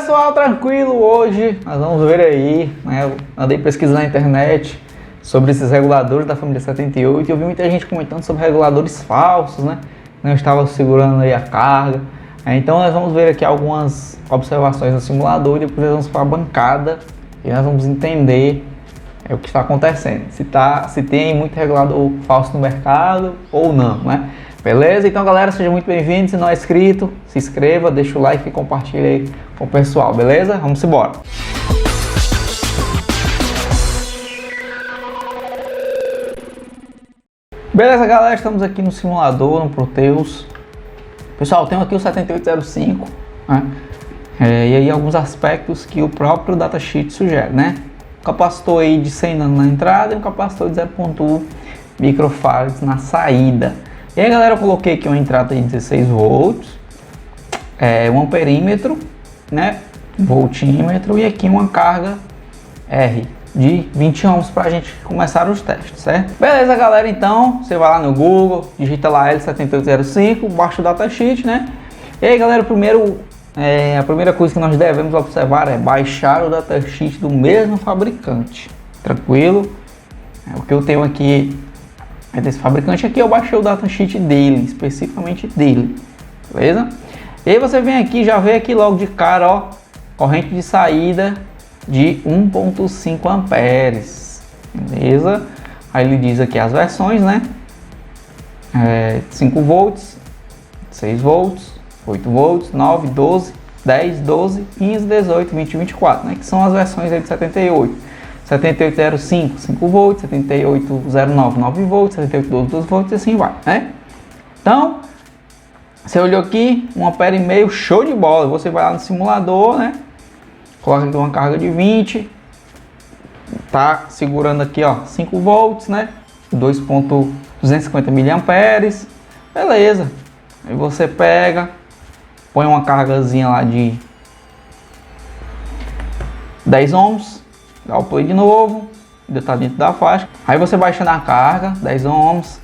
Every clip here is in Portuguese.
pessoal, tranquilo? Hoje nós vamos ver aí, né? Eu andei pesquisando na internet sobre esses reguladores da família 78 e eu vi muita gente comentando sobre reguladores falsos, né? Não estava segurando aí a carga. Então nós vamos ver aqui algumas observações no simulador e depois nós vamos para a bancada e nós vamos entender o que está acontecendo. Se tem muito regulador falso no mercado ou não, né? Beleza? Então galera, seja muito bem-vindo. Se não é inscrito, se inscreva, deixa o like e compartilha aí com o pessoal, beleza? Vamos embora! Beleza galera, estamos aqui no simulador, no Proteus. Pessoal, tenho aqui o 7805, né? E aí alguns aspectos que o próprio datasheet sugere, né? Um capacitor aí de 100 nano na entrada e um capacitor de 0.1 microfarads na saída. E aí galera, eu coloquei aqui uma entrada de 16 volts, um amperímetro, né, voltímetro, e aqui uma carga R de 20 ohms para a gente começar os testes, certo? Beleza galera, então você vai lá no Google, digita lá L7805, baixa o datasheet, né? E aí galera, a primeira coisa que nós devemos observar é baixar o datasheet do mesmo fabricante, tranquilo? O que eu tenho aqui é desse fabricante aqui, eu baixei o datasheet dele, especificamente dele, beleza? E aí você vem aqui, já vê aqui logo de cara, ó, corrente de saída de 1.5 amperes, beleza? Aí ele diz aqui as versões, né? 5 volts, 6 volts, 8 volts, 9, 12, 10, 12, 15, 18, 20 e 24, né? Que são as versões aí de 78. 7805, 5 volts, 7809, 9 volts, 7812, 12 volts e assim vai, né? Então, você olhou aqui, 1,5 ampere, show de bola. Você vai lá no simulador, né? Coloca aqui uma carga de 20. Tá segurando aqui, ó, 5 volts, né? 2.250 miliamperes. Beleza. Aí você pega, põe uma cargazinha lá de 10 ohms. Dá o play de novo, ainda está dentro da faixa. Aí você baixa na carga, 10 ohms,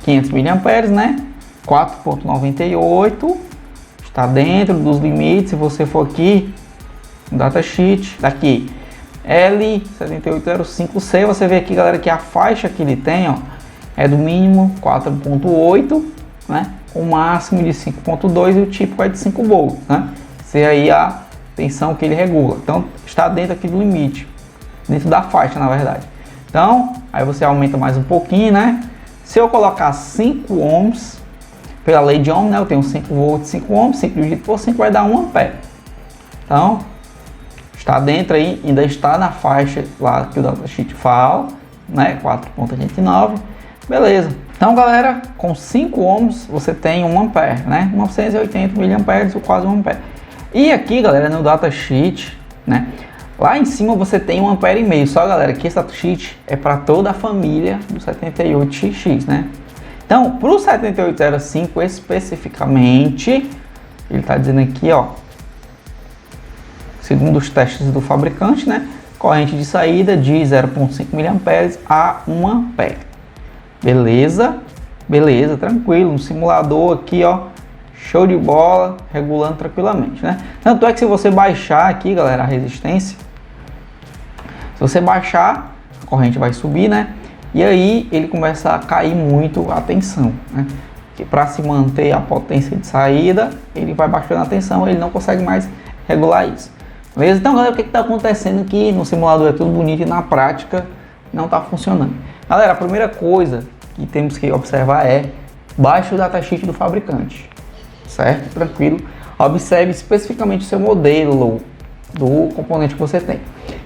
500 miliamperes, né? 4.98, está dentro dos limites. Se você for aqui no datasheet, daqui L7805C, você vê aqui galera que a faixa que ele tem, ó, é do mínimo 4.8, né? O máximo de 5.2 e o típico é de 5 volts, né? Isso aí a tensão que ele regula, então está dentro aqui do limite, dentro da faixa na verdade. Então aí você aumenta mais um pouquinho, né? Se eu colocar 5 ohms pela lei de Ohm, né? Eu tenho 5 volts, 5 ohms, 5 dividido por 5 vai dar 1 ampere. Então está dentro aí, ainda está na faixa lá que o datasheet fala, né? 4.89, beleza. Então galera, com 5 ohms você tem 1 ampere, né? 980 miliamperes ou quase 1 ampere. E aqui galera, no datasheet, né, lá em cima você tem 1,5 ampere. Só galera, que esse datasheet é para toda a família do 78XX, né? Então para o 7805 especificamente, ele está dizendo aqui, ó, segundo os testes do fabricante, né, corrente de saída de 0,5 miliamperes a 1 ampere. Beleza, beleza, tranquilo. No simulador aqui, ó, show de bola, regulando tranquilamente, né? Tanto é que se você baixar aqui, galera, a resistência, se você baixar, a corrente vai subir, né? E aí ele começa a cair muito a tensão, né? Que para se manter a potência de saída, ele vai baixando a tensão, ele não consegue mais regular isso. Beleza? Então, galera, o que está acontecendo aqui no simulador é tudo bonito e na prática não está funcionando. Galera, a primeira coisa que temos que observar é baixe o datasheet do fabricante. Certo? Tranquilo. Observe especificamente o seu modelo do componente que você tem.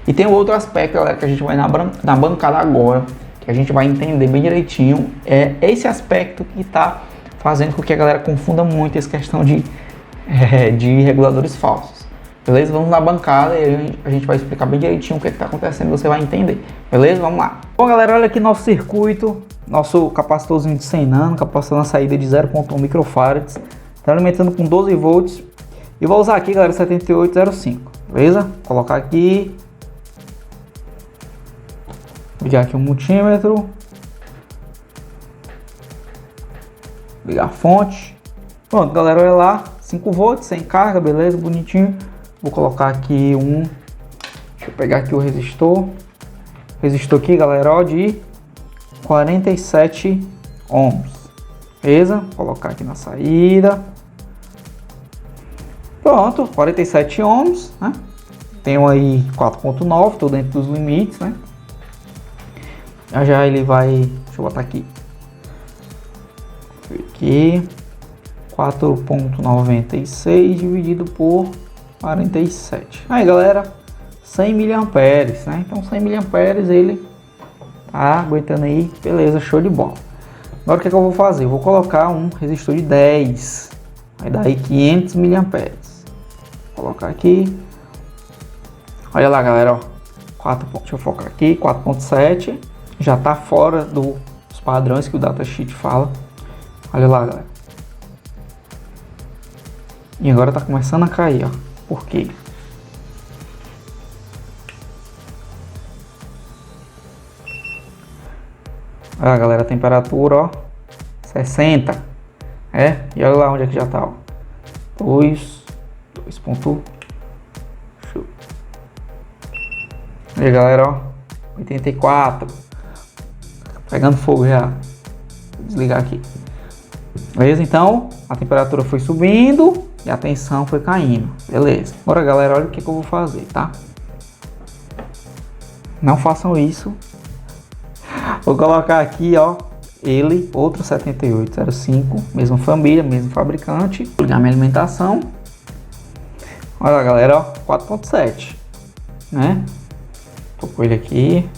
E tem outro aspecto, galera, que a gente vai na bancada agora, que a gente vai entender bem direitinho. É esse aspecto que está fazendo com que a galera confunda muito essa questão de reguladores falsos. Beleza? Vamos na bancada e a gente vai explicar bem direitinho o que está acontecendo, você vai entender. Beleza? Vamos lá. Bom, galera, olha aqui nosso circuito, nosso capacitorzinho de 100 nano, capacitor na saída de 0.1 microfarads. Está alimentando com 12 volts. E vou usar aqui, galera, 7805. Beleza? Colocar aqui. Ligar aqui o multímetro. Ligar a fonte. Pronto, galera, olha lá. 5 volts, sem carga, beleza? Bonitinho. Vou colocar aqui um... Deixa eu pegar aqui o resistor. Resistor aqui, galera, ó, de 47 ohms. Beleza? Vou colocar aqui na saída. Pronto, 47 ohms, né? Tenho aí 4.9, estou dentro dos limites, né? Já ele vai... Deixa eu botar aqui. Aqui. 4.96 dividido por 47. Aí, galera, 100 miliamperes, né? Então 100 miliamperes ele tá aguentando aí, beleza, show de bola. Agora o que é que eu vou fazer? Eu vou colocar um resistor de 10, vai dar aí 500 miliamperes. Vou colocar aqui. Olha lá, galera, ó. Deixa eu focar aqui, 4.7. Já tá fora dos padrões que o datasheet fala. Olha lá, galera. E agora tá começando a cair, ó. Por quê? Olha, galera, a temperatura, ó, 60. E olha lá onde é que já tá, ó. 2 ponto. E aí, galera, ó, 84. Pegando fogo já. Vou desligar aqui. Beleza? Então, a temperatura foi subindo e a tensão foi caindo. Beleza. Agora, galera, olha o que eu vou fazer, tá? Não façam isso. Vou colocar aqui, ó, ele, outro 7805, mesma família, mesmo fabricante. Vou ligar minha alimentação. Olha lá, galera, ó, 4.7, né? Tô com ele aqui.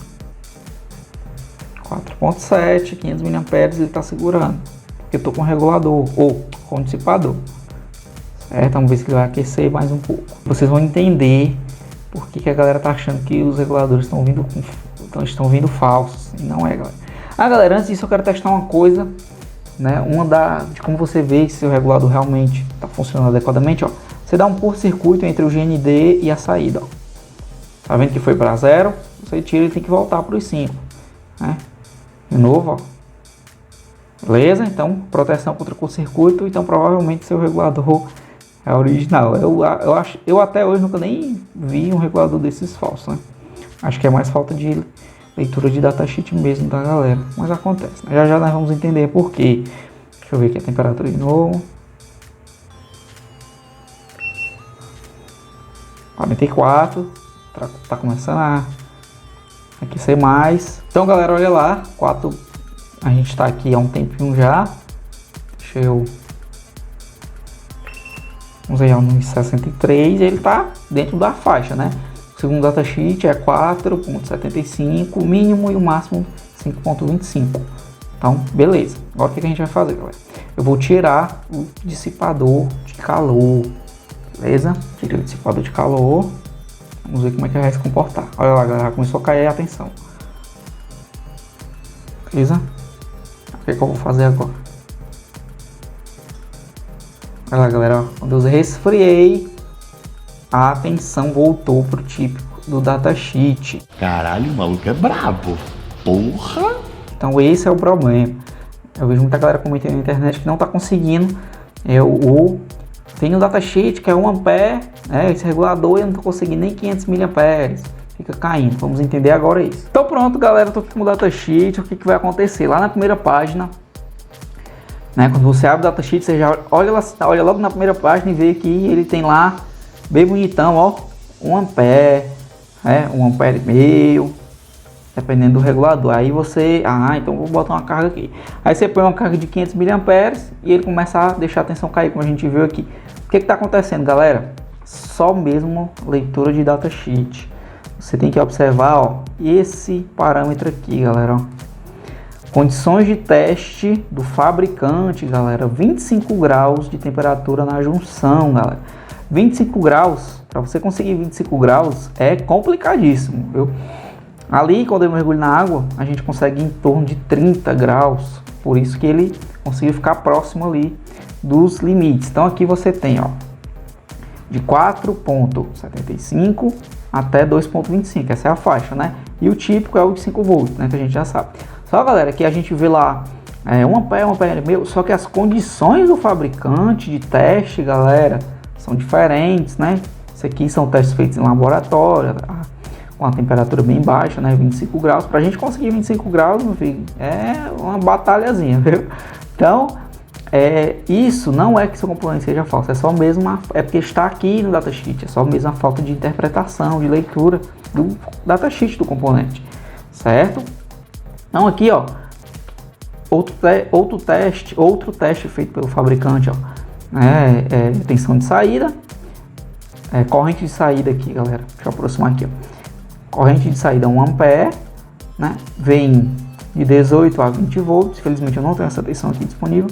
4.7, 500 mAh ele tá segurando. Porque eu tô com regulador, ou com dissipador. Certo? Vamos ver se ele vai aquecer mais um pouco. Vocês vão entender por que a galera tá achando que os reguladores estão vindo falsos. E não é, galera. Galera, antes disso eu quero testar uma coisa, né? De como você vê se o regulador realmente está funcionando adequadamente, ó. Você dá um curto-circuito entre o GND e a saída, ó. Tá vendo que foi para 0? Você tira e tem que voltar para os 5, né? De novo, ó. Beleza? Então, proteção contra curto-circuito. Então, provavelmente seu regulador é original. Eu até hoje nunca nem vi um regulador desses falsos, né? Acho que é mais falta de leitura de datasheet mesmo da galera. Mas acontece, né? Já já nós vamos entender por quê. Deixa eu ver aqui a temperatura de novo. 44. Tá começando a aquecer mais. Então, galera, olha lá. A gente tá aqui há um tempinho já. Deixa eu... Vamos aí, ó, no 63. Ele tá dentro da faixa, né? O segundo datasheet é 4.75, o mínimo, e o máximo 5.25. Então, beleza. Agora o que a gente vai fazer, galera? Eu vou tirar o dissipador de calor. Beleza? Tirei o dissipador de calor. Vamos ver como é que vai se comportar. Olha lá, galera, começou a cair a tensão. Beleza? O que eu vou fazer agora? Olha lá, galera, ó. Quando eu resfriei, a tensão voltou pro típico do datasheet. Caralho, o maluco é brabo. Porra! Então esse é o problema. Eu vejo muita galera comentando na internet que não tá conseguindo. Tem um datasheet que é 1 ampere, né? Esse regulador, eu não tô conseguindo nem 500 miliamperes. Fica caindo. Vamos entender agora isso. Então pronto, galera, eu tô aqui com o datasheet. O que vai acontecer? Lá na primeira página, né? Quando você abre o datasheet, você já olha logo na primeira página e vê que ele tem lá, bem bonitão, ó, 1 ampere, 1 ampere e meio, dependendo do regulador. Aí você, então vou botar uma carga aqui. Aí você põe uma carga de 500 miliamperes e ele começa a deixar a tensão cair, como a gente viu aqui. O que está acontecendo, galera? Só mesmo leitura de datasheet. Você tem que observar, ó, esse parâmetro aqui, galera, ó. Condições de teste do fabricante, galera, 25 graus de temperatura na junção, galera. 25 graus, para você conseguir 25 graus é complicadíssimo, viu? Ali, quando eu mergulho na água, a gente consegue em torno de 30 graus, por isso que ele conseguiu ficar próximo ali dos limites. Então aqui você tem, ó, de 4.75 até 2.25, essa é a faixa, né? E o típico é o de 5 volts, né, que a gente já sabe. Só, galera, que a gente vê lá 1 ampere, 1 ampere e meio, só que as condições do fabricante de teste, galera, são diferentes, né? Isso aqui são testes feitos em laboratório, com a temperatura bem baixa, né, 25 graus. Para a gente conseguir 25 graus, meu filho, é uma batalhazinha, viu? Então, isso não é que seu componente seja falso, é só mesmo é porque está aqui no datasheet, é só mesmo a falta de interpretação, de leitura do datasheet do componente, certo? Então aqui, ó, outro teste feito pelo fabricante, ó, tensão de saída, corrente de saída aqui, galera, deixa eu aproximar aqui, ó. Corrente de saída 1 ampere, né, vem de 18 a 20 volts, infelizmente eu não tenho essa tensão aqui disponível,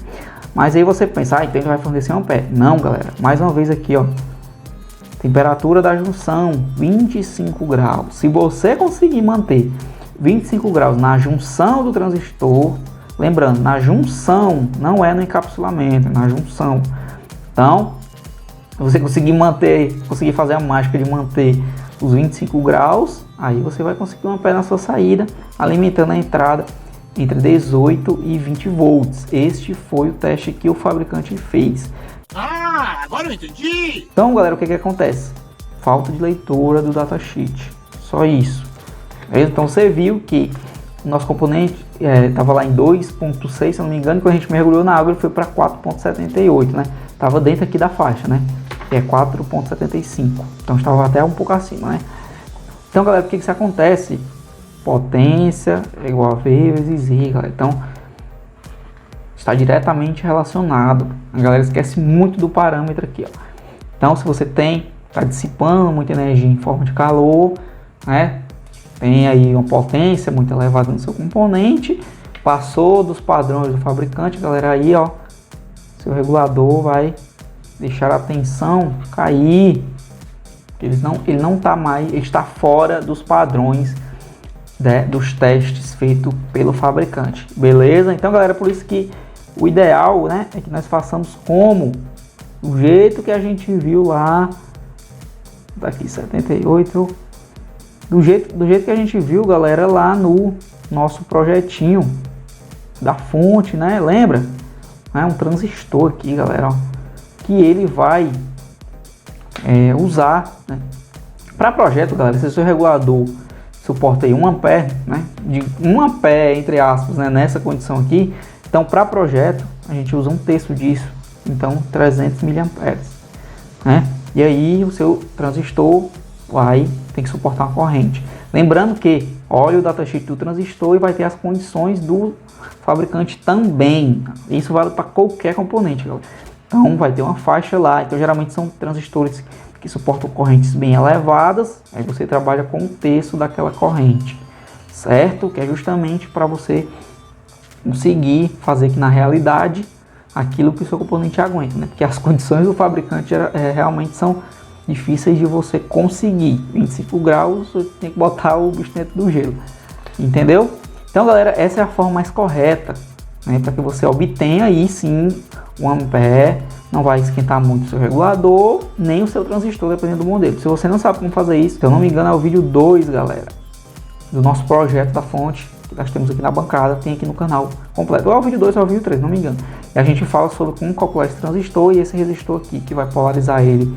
mas aí você pensa, então ele vai fornecer 1 ampere. Não, galera, mais uma vez aqui, ó, temperatura da junção 25 graus. Se você conseguir manter 25 graus na junção do transistor, lembrando, na junção, não é no encapsulamento, é na junção. Então, se você conseguir fazer a mágica de manter os 25 graus, aí você vai conseguir 1 ampere na sua saída, alimentando a entrada entre 18 e 20 volts. Este foi o teste que o fabricante fez. Ah, agora eu entendi! Então, galera, o que acontece? Falta de leitura do datasheet. Só isso. Então, você viu que o nosso componente estava lá em 2.6, se eu não me engano, quando a gente mergulhou na água ele foi para 4.78, né? Estava dentro aqui da faixa, né? Que é 4.75. Então, estava até um pouco acima, né? Então, galera, o que acontece? Potência é igual a V vezes I, galera. Então, está diretamente relacionado. A galera esquece muito do parâmetro aqui, ó. Então, se você está dissipando muita energia em forma de calor, né? Tem aí uma potência muito elevada no seu componente, passou dos padrões do fabricante, galera, aí, ó, seu regulador vai deixar a tensão cair. Ele não está mais, ele está fora dos padrões dos testes feitos pelo fabricante, beleza? Então, galera, por isso que o ideal, né, é que nós façamos do jeito que a gente viu lá, daqui 78, do jeito que a gente viu, galera, lá no nosso projetinho da fonte, né? Lembra? É um transistor aqui, galera, ó, que ele vai usar, né? Para projeto, galera, se o seu regulador suporta aí 1 ampere, né? De 1 ampere, entre aspas, né? Nessa condição aqui, então para projeto a gente usa 1/3 disso, então 300 miliamperes, né? E aí o seu transistor tem que suportar uma corrente. Lembrando que olha o datasheet do transistor e vai ter as condições do fabricante também. Isso vale para qualquer componente, galera. Então vai ter uma faixa lá. Então geralmente são transistores que suportam correntes bem elevadas. Aí você trabalha com 1/3 daquela corrente, certo? Que é justamente para você conseguir fazer que na realidade aquilo que o seu componente aguenta, né? Porque as condições do fabricante realmente são difíceis de você conseguir. 25 graus, você tem que botar o bicho dentro do gelo, entendeu? Então, galera, essa é a forma mais correta, né, para que você obtenha aí sim 1 ampere. Não vai esquentar muito o seu regulador, nem o seu transistor, dependendo do modelo. Se você não sabe como fazer isso, se eu não me engano é o vídeo 2, galera, do nosso projeto da fonte, que nós temos aqui na bancada, tem aqui no canal completo. Ou é o vídeo 2 ou é o vídeo 3, não me engano. E a gente fala sobre como calcular esse transistor e esse resistor aqui, que vai polarizar ele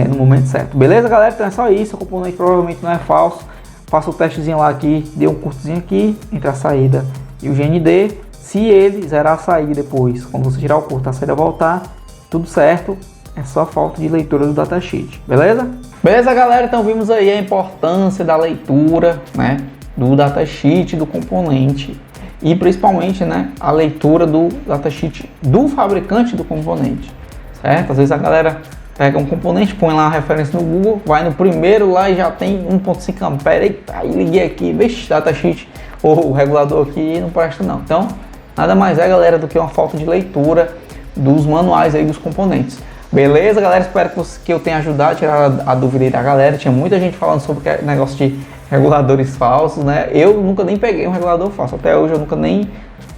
no momento certo. Beleza, galera? Então é só isso. O componente provavelmente não é falso. Faça o testezinho lá aqui, dê um curtozinho aqui entre a saída e o GND. Se ele zerar a saída depois, quando você tirar o curto, a saída voltar, tudo certo. É só falta de leitura do datasheet. Beleza? Beleza, galera? Então vimos aí a importância da leitura, né, do datasheet do componente. E principalmente, né, a leitura do datasheet do fabricante do componente, certo? Às vezes a galera pega um componente, põe lá a referência no Google, vai no primeiro lá e já tem 1.5 ampere, eita, aí liguei aqui, vixe, datasheet ou o regulador aqui não presta não. Então, nada mais é, galera, do que uma falta de leitura dos manuais aí dos componentes. Beleza, galera? Espero que eu tenha ajudado a tirar a dúvida aí da galera. Tinha muita gente falando sobre o negócio de reguladores falsos, né? Eu nunca nem peguei um regulador falso, até hoje eu nunca nem...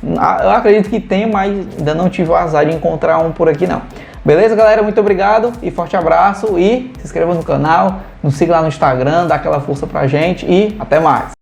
Eu acredito que tem, mas ainda não tive o azar de encontrar um por aqui não. Beleza, galera? Muito obrigado e forte abraço. E se inscreva no canal, nos siga lá no Instagram, dá aquela força pra gente e até mais.